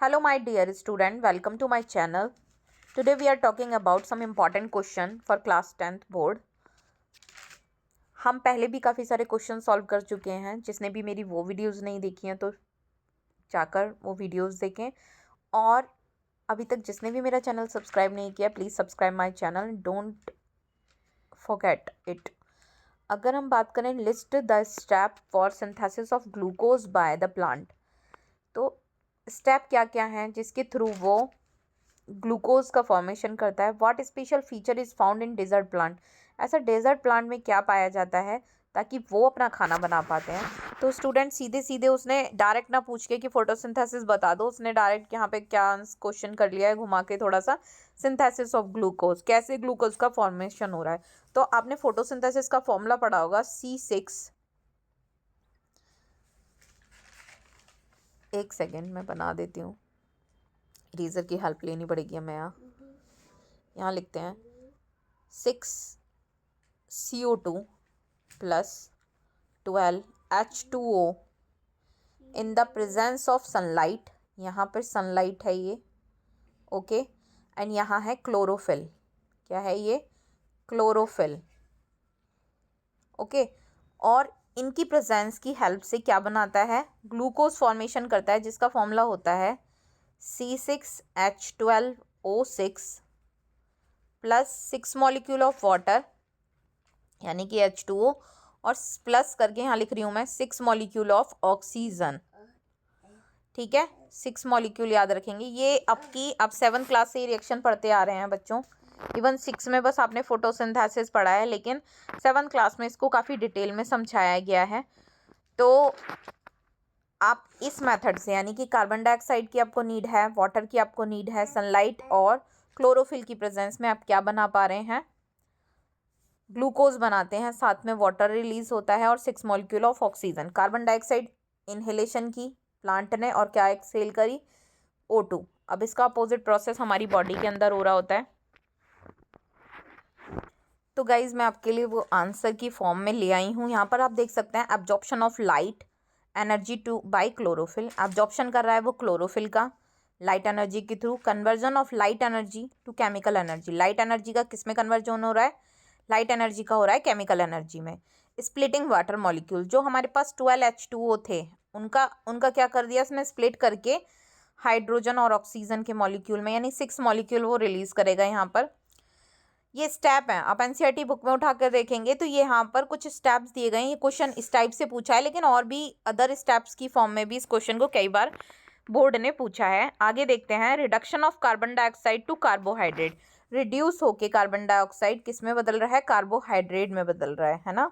Hello my dear student, welcome to my channel. Today we are talking about some important question for class 10th board. हम पहले भी काफ़ी सारे question solve कर चुके हैं. जिसने भी मेरी वो वीडियोस नहीं देखी हैं तो जाकर वो वीडियोस देखें. और अभी तक जिसने भी मेरा चैनल सब्सक्राइब नहीं किया please subscribe my channel, don't forget it. अगर हम बात करें list the step for synthesis of glucose by the plant, तो स्टेप क्या क्या हैं जिसके थ्रू वो ग्लूकोज का फॉर्मेशन करता है. What special feature is found in desert plant, ऐसा डेजर्ट प्लांट में क्या पाया जाता है ताकि वो अपना खाना बना पाते हैं. तो स्टूडेंट सीधे सीधे उसने डायरेक्ट ना पूछ के कि फोटोसिंथेसिस बता दो, उसने डायरेक्ट यहाँ पे क्या क्वेश्चन कर लिया है घुमा के थोड़ा सा. सिंथेसिस ऑफ ग्लूकोज, कैसे ग्लूकोज का फॉर्मेशन हो रहा है. तो आपने फोटोसिंथेसिस का फॉर्मूला पढ़ा होगा C6. एक सेकेंड मैं बना देती हूँ, इरेजर की हेल्प लेनी पड़ेगी हमें. यहाँ लिखते हैं 6CO2 plus 12H2O in the presence of sunlight. यहाँ पर सनलाइट है ये, ओके. एंड यहाँ है क्लोरोफिल. क्या है ये? Chlorophyll, okay. और इनकी प्रेजेंस की हेल्प से क्या बनाता है? ग्लूकोज फॉर्मेशन करता है, जिसका फॉर्मूला होता है C6H12O6 plus 6 molecule of water यानी कि H2O, और प्लस करके यहाँ लिख रही हूँ मैं 6 मॉलिक्यूल ऑफ ऑक्सीजन. ठीक है, 6 मॉलिक्यूल याद रखेंगे. ये अब 7th क्लास से ही रिएक्शन पढ़ते आ रहे हैं बच्चों. इवन 6 में बस आपने फोटोसिंथेसिस पढ़ा है, लेकिन 7th क्लास में इसको काफ़ी डिटेल में समझाया गया है. तो आप इस मेथड से, यानी कि कार्बन डाइऑक्साइड की आपको नीड है, वाटर की आपको नीड है, सनलाइट और क्लोरोफिल की प्रेजेंस में आप क्या बना पा रहे हैं? ग्लूकोज बनाते हैं. साथ में वाटर रिलीज होता है और 6 molecule of oxygen. Carbon dioxide inhalation की प्लांट ने, और क्या एक्सहेल करी? O2. अब इसका अपोजिट प्रोसेस हमारी बॉडी के अंदर हो रहा होता है. तो गाइज मैं आपके लिए वो आंसर की फॉर्म में ले आई हूँ. यहाँ पर आप देख सकते हैं absorption of light energy to by chlorophyll. Absorption कर रहा है वो क्लोरोफिल का लाइट एनर्जी के through. Conversion of light energy to chemical energy. Light energy का किस में कन्वर्जन हो रहा है? लाइट एनर्जी का हो रहा है केमिकल एनर्जी में. स्प्लिटिंग वाटर मॉलिक्यूल, जो हमारे पास 12H2O थे उनका क्या कर दिया उसने? स्प्लिट करके हाइड्रोजन और ऑक्सीजन के मॉलिक्यूल में, यानी 6 मॉलिक्यूल वो रिलीज करेगा. यहाँ पर ये स्टेप है. आप एनसीईआरटी बुक में उठाकर देखेंगे तो ये यहाँ पर कुछ स्टेप्स दिए गए हैं. ये क्वेश्चन इस टाइप से पूछा है, लेकिन और भी अदर स्टेप्स की फॉर्म में भी इस क्वेश्चन को कई बार बोर्ड ने पूछा है. आगे देखते हैं. Reduction of carbon dioxide to carbohydrate. Reduce होके कार्बन डाइऑक्साइड किस में बदल रहा है? कार्बोहाइड्रेट में बदल रहा है ना.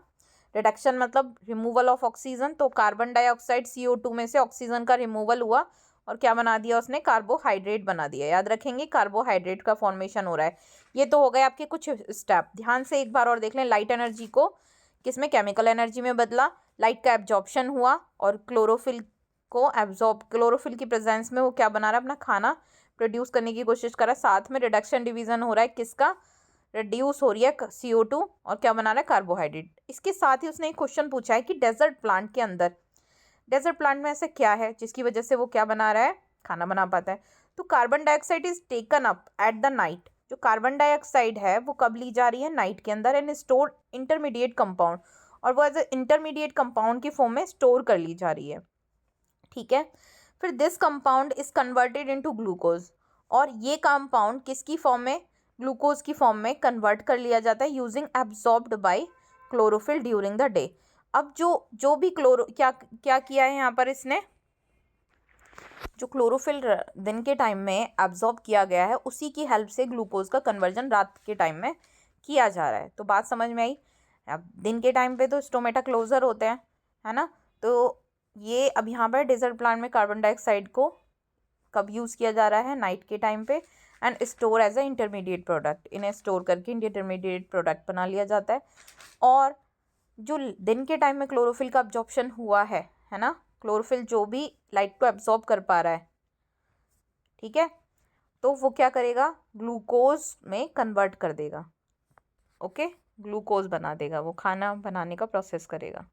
रिडक्शन मतलब रिमूवल ऑफ ऑक्सीजन. तो कार्बन डाइऑक्साइड CO2 में से ऑक्सीजन का रिमूवल हुआ और क्या बना दिया उसने? कार्बोहाइड्रेट बना दिया. याद रखेंगे, कार्बोहाइड्रेट का फॉर्मेशन हो रहा है. ये तो हो गए आपके कुछ स्टेप. ध्यान से एक बार और देख लें. लाइट एनर्जी को किस में? केमिकल एनर्जी में बदला. लाइट का एब्जॉर्प्शन हुआ और क्लोरोफिल को एब्जॉर्ब, क्लोरोफिल की प्रेजेंस में वो क्या बना रहा है? अपना खाना प्रोड्यूस करने की कोशिश कर रहा है. साथ में रिडक्शन डिवीजन हो रहा है. किसका? रिड्यूस हो रही है CO2 और क्या बना रहा है? कार्बोहाइड्रेट. इसके साथ ही उसने एक क्वेश्चन पूछा है कि डेजर्ट प्लांट के अंदर, डेजर्ट प्लांट में ऐसा क्या है जिसकी वजह से वो क्या बना रहा है? खाना बना पाता है. तो carbon dioxide is taken up at the night. जो कार्बन डाइऑक्साइड है वो कब ली जा रही है? नाइट के अंदर. एंड स्टोर इंटरमीडिएट कंपाउंड, और वो एज ए इंटरमीडिएट कंपाउंड की फॉर्म में स्टोर कर ली जा रही है. ठीक है. फिर this compound is converted into glucose, और ये कंपाउंड किसकी फॉर्म में? ग्लूकोज की फॉर्म में कन्वर्ट कर लिया जाता है using absorbed bye chlorophyll during the day. अब जो भी क्या क्या किया है यहाँ पर इसने? जो क्लोरोफिल दिन के टाइम में एब्जॉर्ब किया गया है उसी की हेल्प से ग्लूकोज का कन्वर्जन रात के टाइम में किया जा रहा है. तो बात समझ में आई. अब दिन के टाइम पे तो स्टोमेटा क्लोजर होते हैं, है ना. तो ये अब यहाँ पर डेजर्ट प्लांट में कार्बन डाइऑक्साइड को कब यूज़ किया जा रहा है? नाइट के टाइम पे. And store as a intermediate product. इन्हें स्टोर करके इंटरमीडिएट प्रोडक्ट बना लिया जाता है. और जो दिन के टाइम में क्लोरोफिल का एब्जॉर्प्शन हुआ है ना, क्लोरोफिल जो भी लाइट को एब्जॉर्ब कर पा रहा है, ठीक है, तो वो क्या करेगा? ग्लूकोज में कन्वर्ट कर देगा. ओके, ग्लूकोज बना देगा, वो खाना बनाने का प्रोसेस करेगा.